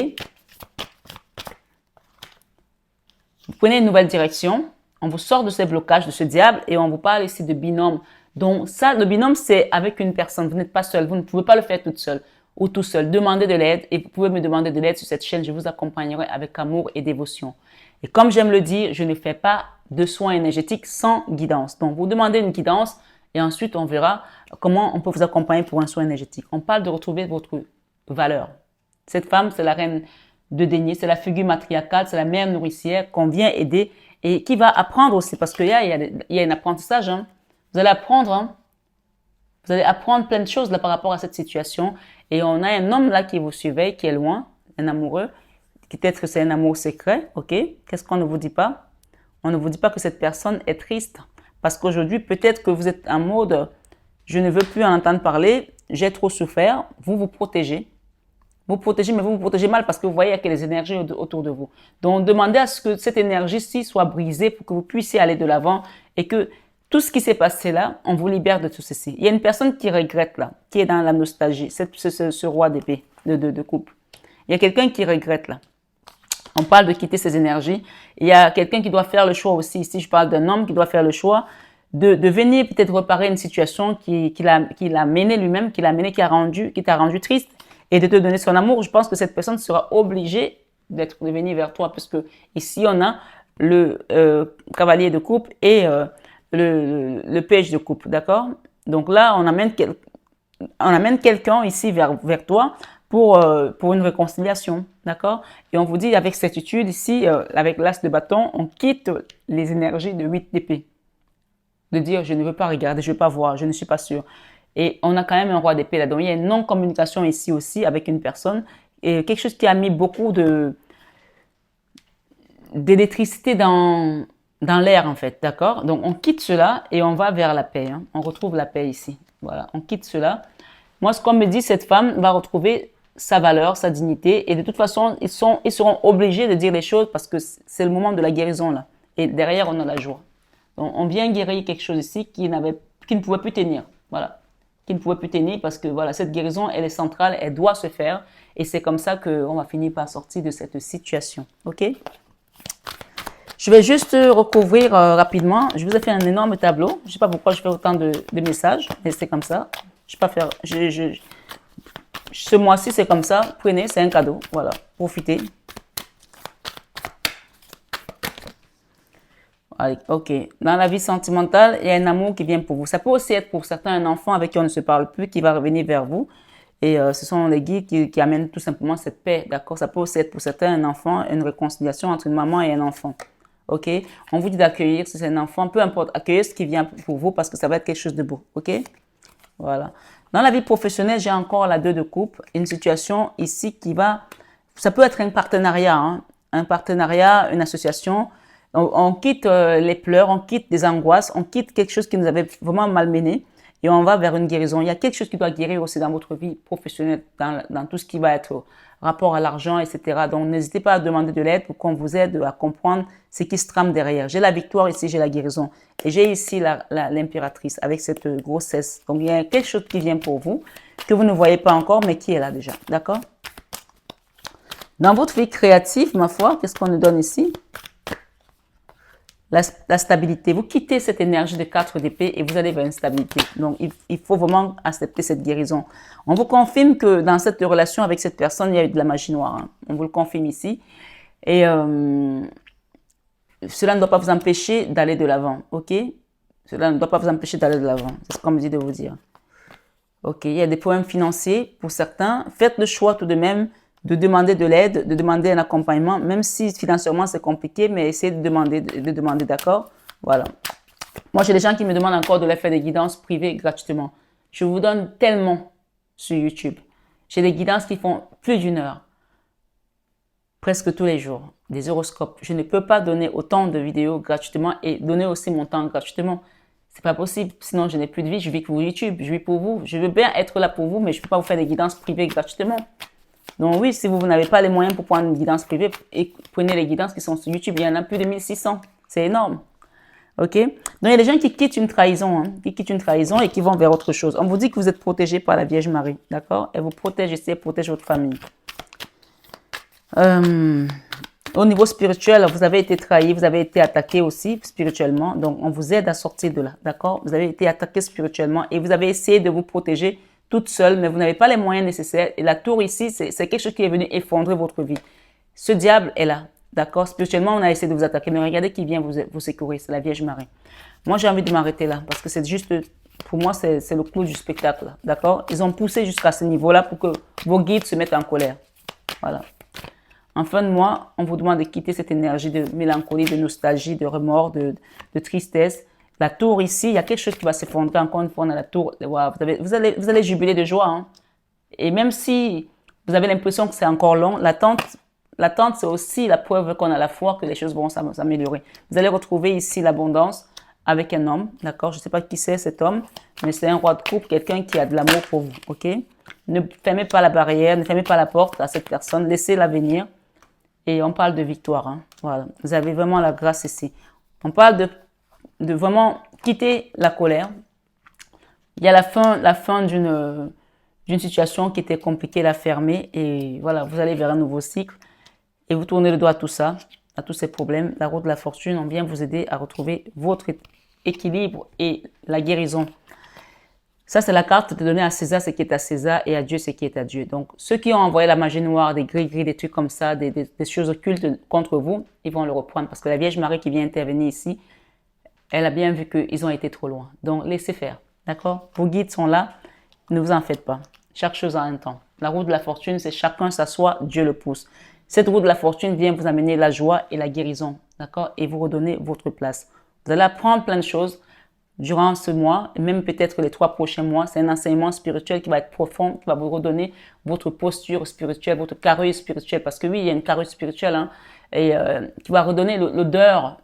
Vous prenez une nouvelle direction. On vous sort de ces blocages, de ce diable, et on vous parle ici de binôme. Donc ça, le binôme, c'est avec une personne. Vous n'êtes pas seul. Vous ne pouvez pas le faire toute seule ou tout seul. Demandez de l'aide et vous pouvez me demander de l'aide sur cette chaîne. Je vous accompagnerai avec amour et dévotion. Et comme j'aime le dire, je ne fais pas de soins énergétiques sans guidance. Donc vous demandez une guidance et ensuite on verra comment on peut vous accompagner pour un soin énergétique. On parle de retrouver votre valeur. Cette femme, c'est la reine de denier, c'est la figure matriarcale, c'est la mère nourricière qu'on vient aider et qui va apprendre aussi, parce qu'il y a un apprentissage. Hein. Vous allez apprendre, hein. Vous allez apprendre plein de choses là par rapport à cette situation. Et on a un homme là qui vous surveille, qui est loin, un amoureux. Peut-être que c'est un amour secret, ok? Qu'est-ce qu'on ne vous dit pas? On ne vous dit pas que cette personne est triste. Parce qu'aujourd'hui, peut-être que vous êtes en mode, je ne veux plus en entendre parler, j'ai trop souffert, vous vous protégez. Vous protégez, mais vous vous protégez mal parce que vous voyez qu'il y a des énergies autour de vous. Donc, demandez à ce que cette énergie-ci soit brisée pour que vous puissiez aller de l'avant et que tout ce qui s'est passé là, on vous libère de tout ceci. Il y a une personne qui regrette là, qui est dans la nostalgie, ce roi d'épée, de coupe. Il y a quelqu'un qui regrette là. On parle de quitter ses énergies. Il y a quelqu'un qui doit faire le choix aussi. Ici, je parle d'un homme qui doit faire le choix de venir peut-être réparer une situation qu'il a menée lui-même, qui t'a rendu triste et de te donner son amour. Je pense que cette personne sera obligée de venir vers toi parce que ici, on a le cavalier de coupe et le page de coupe, d'accord? Donc là, on amène quelqu'un ici vers toi pour une réconciliation, d'accord? Et on vous dit avec certitude ici, avec l'as de bâton, on quitte les énergies de 8 d'épée. De dire, je ne veux pas regarder, je ne veux pas voir, je ne suis pas sûr. Et on a quand même un roi d'épée là. Donc, il y a une non-communication ici aussi avec une personne. Et quelque chose qui a mis beaucoup d'électricité dans l'air, en fait, d'accord? Donc, on quitte cela et on va vers la paix. Hein. On retrouve la paix ici. Voilà, on quitte cela. Moi, ce qu'on me dit, cette femme va retrouver sa valeur, sa dignité. Et de toute façon, ils seront obligés de dire les choses parce que c'est le moment de la guérison, là. Et derrière, on a la joie. Donc, on vient guérir quelque chose ici qui ne pouvait plus tenir. Voilà. Qui ne pouvait plus tenir parce que, voilà, cette guérison, elle est centrale, elle doit se faire. Et c'est comme ça qu'on va finir par sortir de cette situation. OK? Je vais juste recouvrir rapidement. Je vous ai fait un énorme tableau. Je ne sais pas pourquoi je fais autant de messages, mais c'est comme ça. Je ne vais pas faire. Ce mois-ci, c'est comme ça. Prenez, c'est un cadeau. Voilà, profitez. Allez, ok. Dans la vie sentimentale, il y a un amour qui vient pour vous. Ça peut aussi être pour certains un enfant avec qui on ne se parle plus, qui va revenir vers vous. Et ce sont les guides qui amènent tout simplement cette paix. D'accord? Ça peut aussi être pour certains un enfant, une réconciliation entre une maman et un enfant. Ok? On vous dit d'accueillir si c'est un enfant, peu importe, accueillez ce qui vient pour vous parce que ça va être quelque chose de beau. Ok? Voilà. Dans la vie professionnelle, j'ai encore la 2 de coupe, une situation ici qui va, ça peut être un partenariat, hein, un partenariat, une association. On quitte les pleurs, on quitte des angoisses, on quitte quelque chose qui nous avait vraiment malmené et on va vers une guérison. Il y a quelque chose qui doit guérir aussi dans votre vie professionnelle, dans tout ce qui va être rapport à l'argent, etc. Donc, n'hésitez pas à demander de l'aide pour qu'on vous aide à comprendre ce qui se trame derrière. J'ai la victoire ici, j'ai la guérison. Et j'ai ici l'impératrice avec cette grossesse. Donc, il y a quelque chose qui vient pour vous, que vous ne voyez pas encore, mais qui est là déjà. D'accord? Dans votre vie créative, ma foi, qu'est-ce qu'on nous donne ici? La stabilité. Vous quittez cette énergie de 4 d'épée et vous allez vers une stabilité. Donc, il faut vraiment accepter cette guérison. On vous confirme que dans cette relation avec cette personne, il y a eu de la magie noire. Hein. On vous le confirme ici. Et cela ne doit pas vous empêcher d'aller de l'avant. OK? Cela ne doit pas vous empêcher d'aller de l'avant. C'est ce qu'on me dit de vous dire. OK? Il y a des problèmes financiers pour certains. Faites le choix tout de même de demander de l'aide, de demander un accompagnement, même si financièrement c'est compliqué, mais essayez de demander, d'accord? Voilà. Moi, j'ai des gens qui me demandent encore de leur faire des guidances privées gratuitement. Je vous donne tellement sur YouTube. J'ai des guidances qui font plus d'1 heure. presque tous les jours des horoscopes. Je ne peux pas donner autant de vidéos gratuitement et donner aussi mon temps gratuitement. C'est pas possible. Sinon, je n'ai plus de vie. Je vis pour YouTube. Je vis pour vous. Je veux bien être là pour vous, mais je ne peux pas vous faire des guidances privées gratuitement. Donc oui, si vous n'avez pas les moyens pour prendre une guidance privée, prenez les guidances qui sont sur YouTube. Il y en a plus de 1600. C'est énorme. Ok? Donc il y a des gens qui quittent une trahison, qui quittent une trahison et qui vont vers autre chose. On vous dit que vous êtes protégé par la Vierge Marie. D'accord? Elle vous protège ici, elle protège votre famille. Au niveau spirituel, vous avez été trahi, vous avez été attaqué aussi spirituellement. Donc, on vous aide à sortir de là, d'accord? Vous avez été attaqué spirituellement et vous avez essayé de vous protéger toute seule, mais vous n'avez pas les moyens nécessaires. Et la tour ici, c'est quelque chose qui est venu effondrer votre vie. Ce diable est là, d'accord? Spirituellement, on a essayé de vous attaquer, mais regardez qui vient vous secourir, c'est la Vierge Marie. Moi, j'ai envie de m'arrêter là parce que c'est juste, pour moi, c'est le clou du spectacle, d'accord? Ils ont poussé jusqu'à ce niveau-là pour que vos guides se mettent en colère. Voilà. En fin de mois, on vous demande de quitter cette énergie de mélancolie, de nostalgie, de remords, de tristesse. La tour ici, il y a quelque chose qui va s'effondrer. Encore une fois, on a la tour. Wow, vous allez jubiler de joie. Hein. Et même si vous avez l'impression que c'est encore long, l'attente, c'est aussi la preuve qu'on a la foi que les choses vont s'améliorer. Vous allez retrouver ici l'abondance avec un homme. D'accord? Je ne sais pas qui c'est cet homme, mais c'est un roi de coupe, quelqu'un qui a de l'amour pour vous. Ok? Ne fermez pas la barrière, ne fermez pas la porte à cette personne. Laissez-la venir. Et on parle de victoire. Hein. Voilà. Vous avez vraiment la grâce ici. On parle de vraiment quitter la colère. Il y a la fin d'une situation qui était compliquée, la fermer. Et voilà, vous allez vers un nouveau cycle. Et vous tournez le doigt à tout ça, à tous ces problèmes. La route de la fortune, on vient vous aider à retrouver votre équilibre et la guérison. Ça, c'est la carte de donner à César ce qui est à César et à Dieu ce qui est à Dieu. Donc, ceux qui ont envoyé la magie noire, des gris-gris, des trucs comme ça, des choses occultes contre vous, ils vont le reprendre. Parce que la Vierge Marie qui vient intervenir ici, elle a bien vu qu'ils ont été trop loin. Donc, laissez faire. D'accord? Vos guides sont là. Ne vous en faites pas. Chaque chose a un temps. La roue de la fortune, c'est chacun s'assoit, Dieu le pousse. Cette roue de la fortune vient vous amener la joie et la guérison. D'accord? Et vous redonner votre place. Vous allez apprendre plein de choses. Durant ce mois, et même peut-être les 3 prochains mois, c'est un enseignement spirituel qui va être profond, qui va vous redonner votre posture spirituelle, votre carrure spirituelle. Parce que oui, il y a une carrure spirituelle, hein, et qui va redonner l'odeur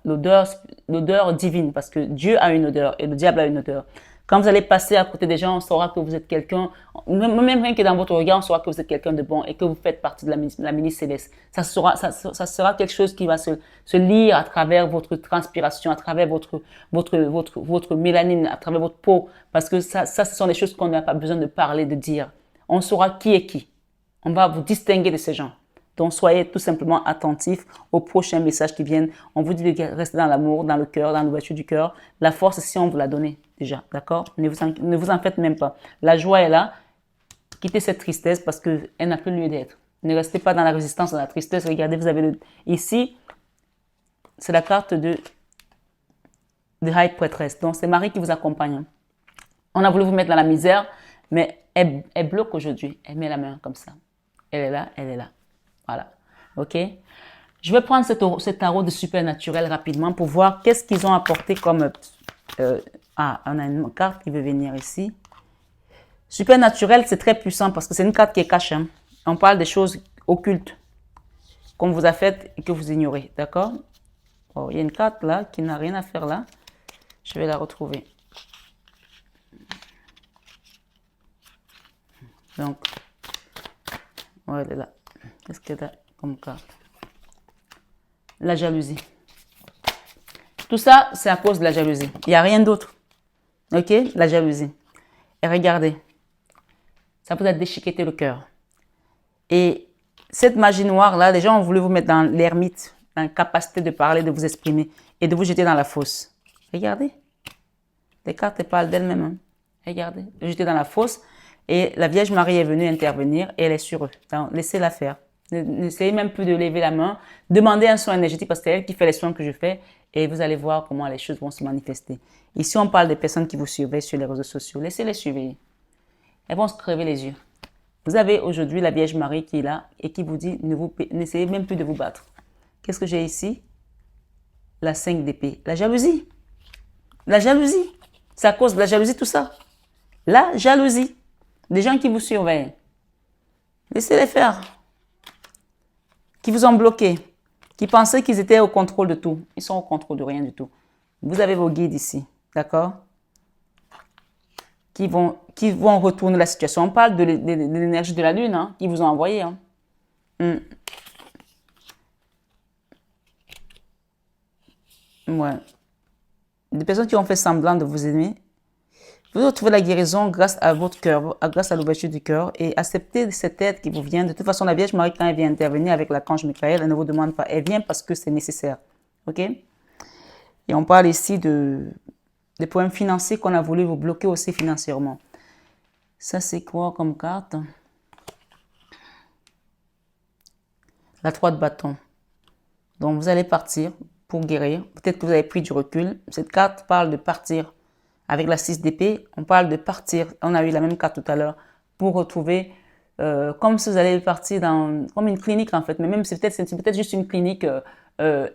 divine. Parce que Dieu a une odeur et le diable a une odeur. Quand vous allez passer à côté des gens, on saura que vous êtes quelqu'un, même rien que dans votre regard, on saura que vous êtes quelqu'un de bon et que vous faites partie de la milice céleste. Ça sera quelque chose qui va se lire à travers votre transpiration, à travers votre mélanine, à travers votre peau. Parce que ça, ce sont des choses qu'on n'a pas besoin de parler, de dire. On saura qui est qui. On va vous distinguer de ces gens. Donc, soyez tout simplement attentifs aux prochains messages qui viennent. On vous dit de rester dans l'amour, dans le cœur, dans l'ouverture du cœur. La force, si on vous l'a donnée déjà, d'accord? Ne vous en faites même pas. La joie est là. Quittez cette tristesse parce qu'elle n'a plus lieu d'être. Ne restez pas dans la résistance, dans la tristesse. Regardez, vous avez ici, c'est la carte de High Prêtresse. Donc, c'est Marie qui vous accompagne. On a voulu vous mettre dans la misère, mais elle bloque aujourd'hui. Elle met la main comme ça. Elle est là, elle est là. Voilà. OK? Je vais prendre ce tarot de supernaturel rapidement pour voir qu'est-ce qu'ils ont apporté comme... on a une carte qui veut venir ici. Supernaturel, c'est très puissant parce que c'est une carte qui est cachée. Hein. On parle des choses occultes qu'on vous a faites et que vous ignorez. D'accord? Oh, il y a une carte là qui n'a rien à faire là. Je vais la retrouver. Donc, ouais, elle est là. Qu'est-ce qu'elle a comme carte? La jalousie. Tout ça, c'est à cause de la jalousie. Il n'y a rien d'autre. Ok? La jalousie. Et regardez. Ça vous a déchiqueté le cœur. Et cette magie noire-là, les gens ont voulu vous mettre dans l'ermite, dans l'incapacité de parler, de vous exprimer et de vous jeter dans la fosse. Regardez. Les cartes parlent d'elles-mêmes. Hein. Regardez. Jeter dans la fosse. Et la Vierge Marie est venue intervenir et elle est sur eux. Donc, laissez-la faire. N'essayez même plus de lever la main. Demandez un soin énergétique parce que c'est elle qui fait les soins que je fais et vous allez voir comment les choses vont se manifester. Ici, on parle des personnes qui vous surveillent sur les réseaux sociaux. Laissez-les surveiller. Elles vont se crever les yeux. Vous avez aujourd'hui la Vierge Marie qui est là et qui vous dit n'essayez même plus de vous battre. Qu'est-ce que j'ai ici? La 5 d'épée. La jalousie. La jalousie. C'est à cause de la jalousie tout ça. La jalousie. Des gens qui vous surveillent. Laissez-les faire. qui vous ont bloqué, qui pensaient qu'ils étaient au contrôle de tout. Ils sont au contrôle de rien du tout. Vous avez vos guides ici, d'accord? Qui vont retourner la situation. On parle de l'énergie de la lune, hein, qui vous ont envoyé. Hein. Ouais. Des personnes qui ont fait semblant de vous aimer. Vous retrouvez la guérison grâce à votre cœur, grâce à l'ouverture du cœur et acceptez cette aide qui vous vient. De toute façon, la Vierge Marie, quand elle vient intervenir avec l'archange Michael, elle ne vous demande pas. Elle vient parce que c'est nécessaire. OK? Et on parle ici des problèmes financiers qu'on a voulu vous bloquer aussi financièrement. Ça, c'est quoi comme carte? La 3 de bâton. Donc, vous allez partir pour guérir. Peut-être que vous avez pris du recul. Cette carte parle de partir. Avec la 6 d'épée, on parle de partir. On a eu la même carte tout à l'heure pour retrouver, comme si vous allez partir comme une clinique en fait. Mais même c'est peut-être juste une clinique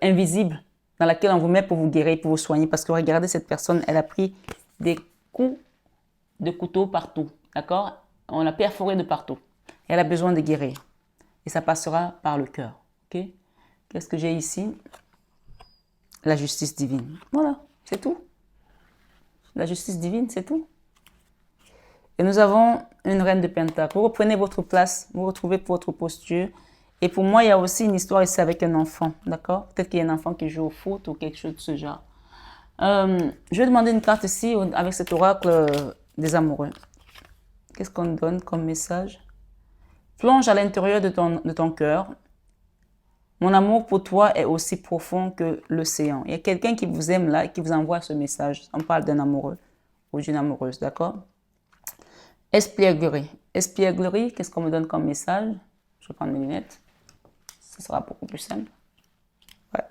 invisible dans laquelle on vous met pour vous guérir, pour vous soigner. Parce que regardez, cette personne, elle a pris des coups de couteau partout. D'accord? On l'a perforé de partout. Elle a besoin de guérir. Et ça passera par le cœur. Ok? Qu'est-ce que j'ai ici? La justice divine. Voilà, c'est tout. La justice divine, c'est tout. Et nous avons une reine de Pentacle. Vous reprenez votre place, vous retrouvez votre posture. Et pour moi, il y a aussi une histoire ici avec un enfant, d'accord? Peut-être qu'il y a un enfant qui joue au foot ou quelque chose de ce genre. Je vais demander une carte ici avec cet oracle des amoureux. Qu'est-ce qu'on donne comme message? Plonge à l'intérieur de ton cœur. Mon amour pour toi est aussi profond que l'océan. Il y a quelqu'un qui vous aime là et qui vous envoie ce message. On parle d'un amoureux ou d'une amoureuse, d'accord? Espièglerie. Espièglerie, qu'est-ce qu'on me donne comme message? Je vais prendre mes lunettes. Ce sera beaucoup plus simple. Ouais.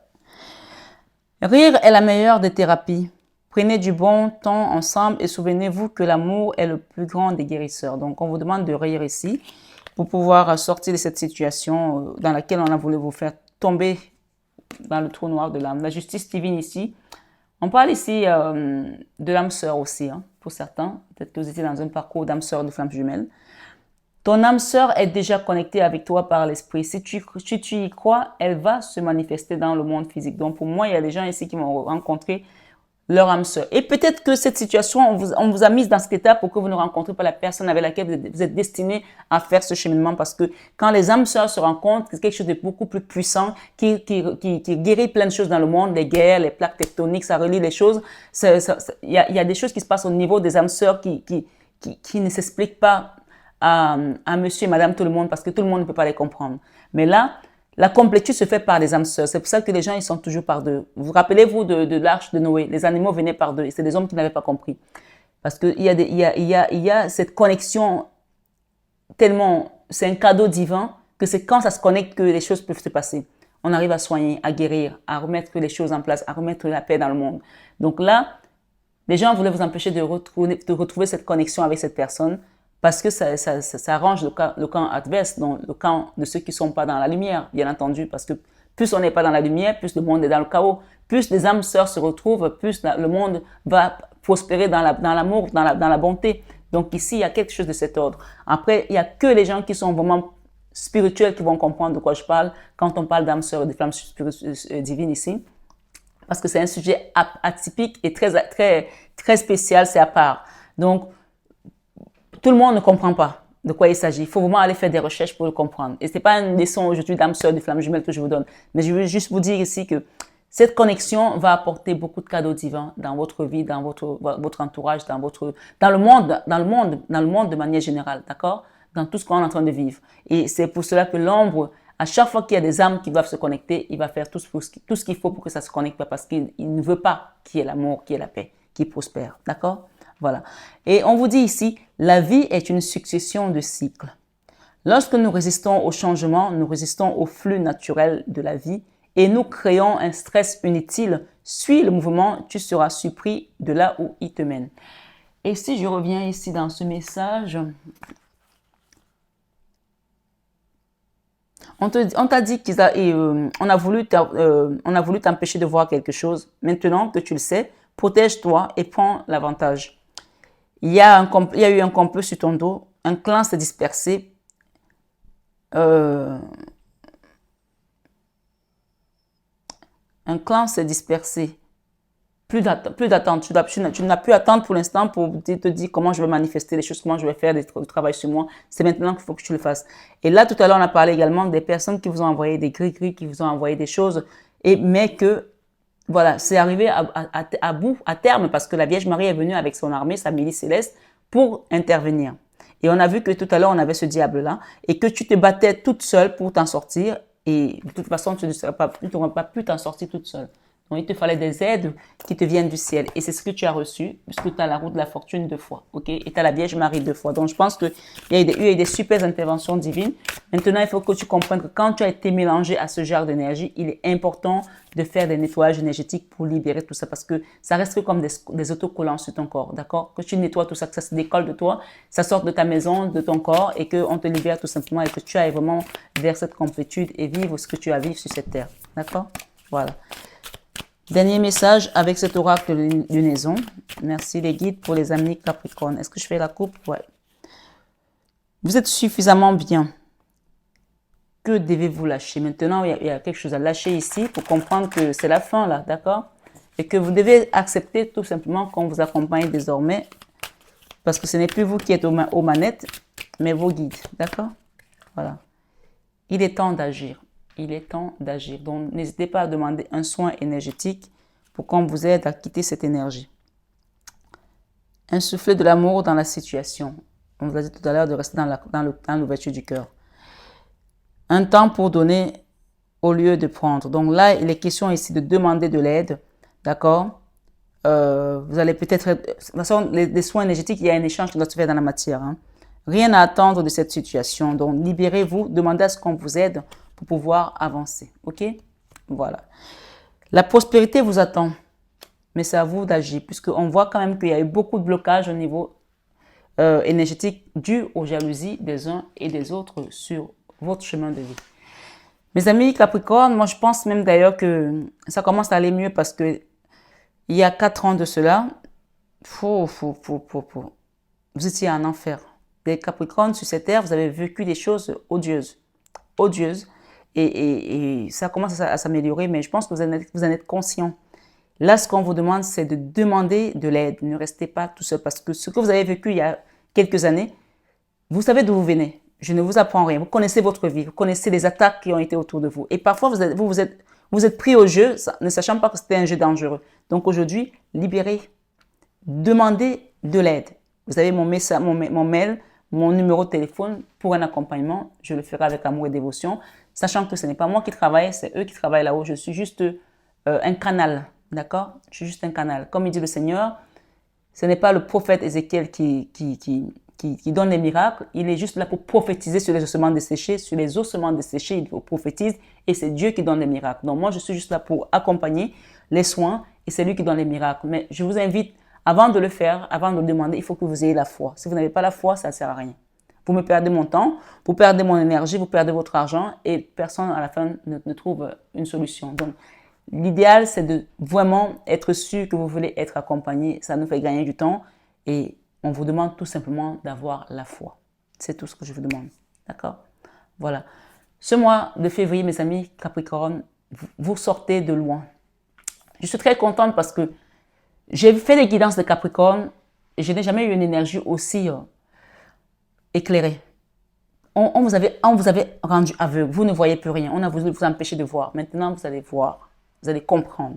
Rire est la meilleure des thérapies. Prenez du bon temps ensemble et souvenez-vous que l'amour est le plus grand des guérisseurs. Donc, on vous demande de rire ici pour pouvoir sortir de cette situation dans laquelle on a voulu vous faire tomber dans le trou noir de l'âme. La justice divine ici. On parle ici de l'âme sœur aussi, hein, pour certains. Peut-être que vous étiez dans un parcours d'âme sœur de flamme jumelle. Ton âme sœur est déjà connectée avec toi par l'esprit. Si tu y crois, elle va se manifester dans le monde physique. Donc pour moi, il y a des gens ici qui m'ont rencontré leur âme sœur. Et peut-être que cette situation, on vous a mis dans cet état pour que vous ne rencontrez pas la personne avec laquelle vous êtes destiné à faire ce cheminement. Parce que quand les âmes sœurs se rencontrent, c'est quelque chose de beaucoup plus puissant qui guérit plein de choses dans le monde, les guerres, les plaques tectoniques, ça relie les choses. Il y a des choses qui se passent au niveau des âmes sœurs qui ne s'expliquent pas à monsieur et madame tout le monde parce que tout le monde ne peut pas les comprendre. Mais là, la complétude se fait par les âmes sœurs. C'est pour ça que les gens, ils sont toujours par deux. Vous rappelez-vous de l'arche de Noé? Les animaux venaient par deux. Et c'est des hommes qui n'avaient pas compris. Parce qu'il y a cette connexion tellement, c'est un cadeau divin que c'est quand ça se connecte que les choses peuvent se passer. On arrive à soigner, à guérir, à remettre les choses en place, à remettre la paix dans le monde. Donc là, les gens voulaient vous empêcher de retrouver cette connexion avec cette personne parce que ça arrange le camp adverse, donc le camp de ceux qui ne sont pas dans la lumière, bien entendu, parce que plus on n'est pas dans la lumière, plus le monde est dans le chaos, plus les âmes sœurs se retrouvent, plus le monde va prospérer dans l'amour, dans la bonté. Donc ici, il y a quelque chose de cet ordre. Après, il n'y a que les gens qui sont vraiment spirituels qui vont comprendre de quoi je parle quand on parle d'âmes sœurs et de flammes divines ici. Parce que c'est un sujet atypique et très spécial, c'est à part. Donc, tout le monde ne comprend pas de quoi il s'agit. Il faut vraiment aller faire des recherches pour le comprendre. Et ce n'est pas une leçon aujourd'hui d'âme sœur, de flamme jumelle que je vous donne. Mais je veux juste vous dire ici que cette connexion va apporter beaucoup de cadeaux divins dans votre vie, dans votre entourage, dans le monde de manière générale, d'accord? Dans tout ce qu'on est en train de vivre. Et c'est pour cela que l'ombre, à chaque fois qu'il y a des âmes qui doivent se connecter, il va faire tout ce qu'il faut pour que ça se connecte, parce qu'il ne veut pas qu'il y ait l'amour, qu'il y ait la paix, qu'il prospère, d'accord? Voilà. Et on vous dit ici, la vie est une succession de cycles. Lorsque nous résistons au changement, nous résistons au flux naturel de la vie et nous créons un stress inutile. Suis le mouvement, tu seras surpris de là où il te mène. Et si je reviens ici dans ce message, on t'a dit on a voulu t'empêcher de voir quelque chose. Maintenant que tu le sais, protège-toi et prends l'avantage. Il y a eu un complot sur ton dos, un clan s'est dispersé. Un clan s'est dispersé. Plus d'attente. Tu n'as plus à attendre pour l'instant pour te dire comment je vais manifester les choses, comment je vais faire du travail sur moi. C'est maintenant qu'il faut que tu le fasses. Et là, tout à l'heure, on a parlé également des personnes qui vous ont envoyé des gris-gris, qui vous ont envoyé des choses, mais que, voilà, c'est arrivé à bout, à terme, parce que la Vierge Marie est venue avec son armée, sa milice céleste, pour intervenir. Et on a vu que tout à l'heure, on avait ce diable-là, et que tu te battais toute seule pour t'en sortir, et de toute façon, tu n'aurais pas pu t'en sortir toute seule. Donc, il te fallait des aides qui te viennent du ciel. Et c'est ce que tu as reçu, puisque tu as la roue de la fortune 2 fois. OK? Et tu as la Vierge Marie 2 fois. Donc, je pense qu'il y a eu des super interventions divines. Maintenant, il faut que tu comprennes que quand tu as été mélangé à ce genre d'énergie, il est important de faire des nettoyages énergétiques pour libérer tout ça. Parce que ça reste comme des autocollants sur ton corps. D'accord? Que tu nettoies tout ça, que ça se décolle de toi, ça sort de ta maison, de ton corps, et qu'on te libère tout simplement, et que tu ailles vraiment vers cette complétude et vivre ce que tu as à vivre sur cette terre. D'accord? Voilà. Dernier message avec cet oracle de lunaison. Merci les guides pour les amis Capricorne. Est-ce que je fais la coupe? Ouais. Vous êtes suffisamment bien. Que devez-vous lâcher? Maintenant, il y a quelque chose à lâcher ici pour comprendre que c'est la fin là, d'accord? Et que vous devez accepter tout simplement qu'on vous accompagne désormais. Parce que ce n'est plus vous qui êtes aux manettes, mais vos guides, d'accord? Voilà. Il est temps d'agir. Il est temps d'agir. Donc, n'hésitez pas à demander un soin énergétique pour qu'on vous aide à quitter cette énergie. Insuffler de l'amour dans la situation. On vous a dit tout à l'heure de rester dans l'ouverture du cœur. Un temps pour donner au lieu de prendre. Donc là, il est question ici de demander de l'aide. D'accord? Vous allez peut-être... De toute façon, les soins énergétiques, il y a un échange qui doit se faire dans la matière. Hein. Rien à attendre de cette situation. Donc, libérez-vous, demandez à ce qu'on vous aide pour pouvoir avancer. OK? Voilà. La prospérité vous attend, mais c'est à vous d'agir, puisqu'on voit quand même qu'il y a eu beaucoup de blocages au niveau énergétique dû aux jalousies des uns et des autres sur votre chemin de vie. Mes amis Capricorne, moi je pense même d'ailleurs que ça commence à aller mieux parce que il y a 4 ans de cela, vous étiez en enfer. Les Capricornes sur cette terre, vous avez vécu des choses odieuses. Odieuses. Et ça commence à s'améliorer, mais je pense que vous en êtes conscient. Là, ce qu'on vous demande, c'est de demander de l'aide. Ne restez pas tout seul, parce que ce que vous avez vécu il y a quelques années, vous savez d'où vous venez. Je ne vous apprends rien. Vous connaissez votre vie, vous connaissez les attaques qui ont été autour de vous. Et parfois, vous êtes pris au jeu, ne sachant pas que c'était un jeu dangereux. Donc aujourd'hui, libérez, demandez de l'aide. Vous avez mon message, mon mail, mon numéro de téléphone pour un accompagnement. Je le ferai avec amour et dévotion, sachant que ce n'est pas moi qui travaille, c'est eux qui travaillent là-haut. Je suis juste un canal, d'accord? Je suis juste un canal. Comme il dit le Seigneur, ce n'est pas le prophète Ézéchiel qui donne les miracles. Il est juste là pour prophétiser sur les ossements desséchés. Sur les ossements desséchés, il prophétise et c'est Dieu qui donne les miracles. Donc moi, je suis juste là pour accompagner les soins et c'est lui qui donne les miracles. Mais je vous invite, avant de le faire, avant de le demander, il faut que vous ayez la foi. Si vous n'avez pas la foi, ça ne sert à rien. Vous me perdez mon temps, vous perdez mon énergie, vous perdez votre argent et personne à la fin ne trouve une solution. Donc, l'idéal, c'est de vraiment être sûr que vous voulez être accompagné. Ça nous fait gagner du temps et on vous demande tout simplement d'avoir la foi. C'est tout ce que je vous demande. D'accord? Voilà. Ce mois de février, mes amis Capricorne, vous sortez de loin. Je suis très contente parce que j'ai fait des guidances de Capricorne et je n'ai jamais eu une énergie aussi éclairée. On vous avait rendu aveugle. Vous ne voyez plus rien. On a voulu vous empêcher de voir. Maintenant, vous allez voir. Vous allez comprendre.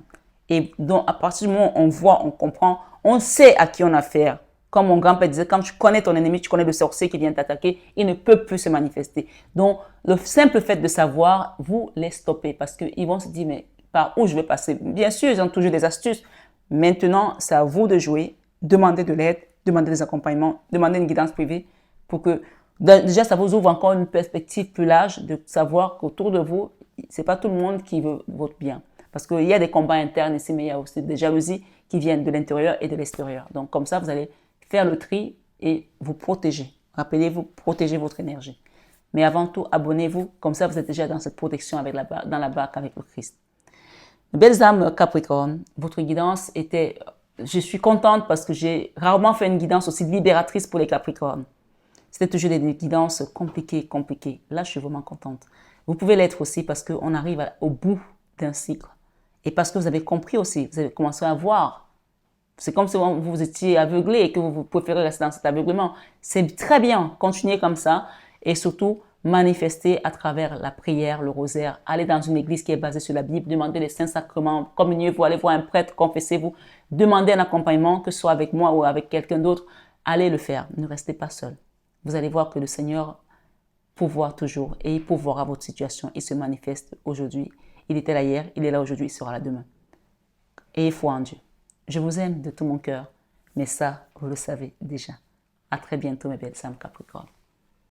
Et donc, à partir du moment où on voit, on comprend, on sait à qui on a affaire. Comme mon grand-père disait, quand tu connais ton ennemi, tu connais le sorcier qui vient t'attaquer, il ne peut plus se manifester. Donc, le simple fait de savoir, vous les stoppez parce qu'ils vont se dire, mais par où je vais passer? Bien sûr, ils ont toujours des astuces. Maintenant, c'est à vous de jouer, demander de l'aide, demander des accompagnements, demander une guidance privée pour que, déjà, ça vous ouvre encore une perspective plus large de savoir qu'autour de vous, c'est pas tout le monde qui veut votre bien. Parce qu'il y a des combats internes ici, mais il y a aussi des jalousies qui viennent de l'intérieur et de l'extérieur. Donc, comme ça, vous allez faire le tri et vous protéger. Rappelez-vous, protégez votre énergie. Mais avant tout, abonnez-vous. Comme ça, vous êtes déjà dans cette protection dans la barque avec le Christ. Belles âmes Capricorne, votre guidance était... Je suis contente parce que j'ai rarement fait une guidance aussi libératrice pour les Capricornes. C'était toujours des guidances compliquées. Là, je suis vraiment contente. Vous pouvez l'être aussi parce qu'on arrive au bout d'un cycle. Et parce que vous avez compris aussi, vous avez commencé à voir. C'est comme si vous étiez aveuglé et que vous préférez rester dans cet aveuglement. C'est très bien, continuez comme ça. Et surtout, manifester à travers la prière, le rosaire. Allez dans une église qui est basée sur la Bible, demandez les saints sacrements, communiez-vous, allez voir un prêtre, confessez-vous, demandez un accompagnement, que ce soit avec moi ou avec quelqu'un d'autre. Allez le faire, ne restez pas seul. Vous allez voir que le Seigneur pourvoit toujours et il pourvoira votre situation. Il se manifeste aujourd'hui. Il était là hier, il est là aujourd'hui, il sera là demain. Ayez foi en Dieu. Je vous aime de tout mon cœur, mais ça, vous le savez déjà. À très bientôt, mes belles âmes Capricornes.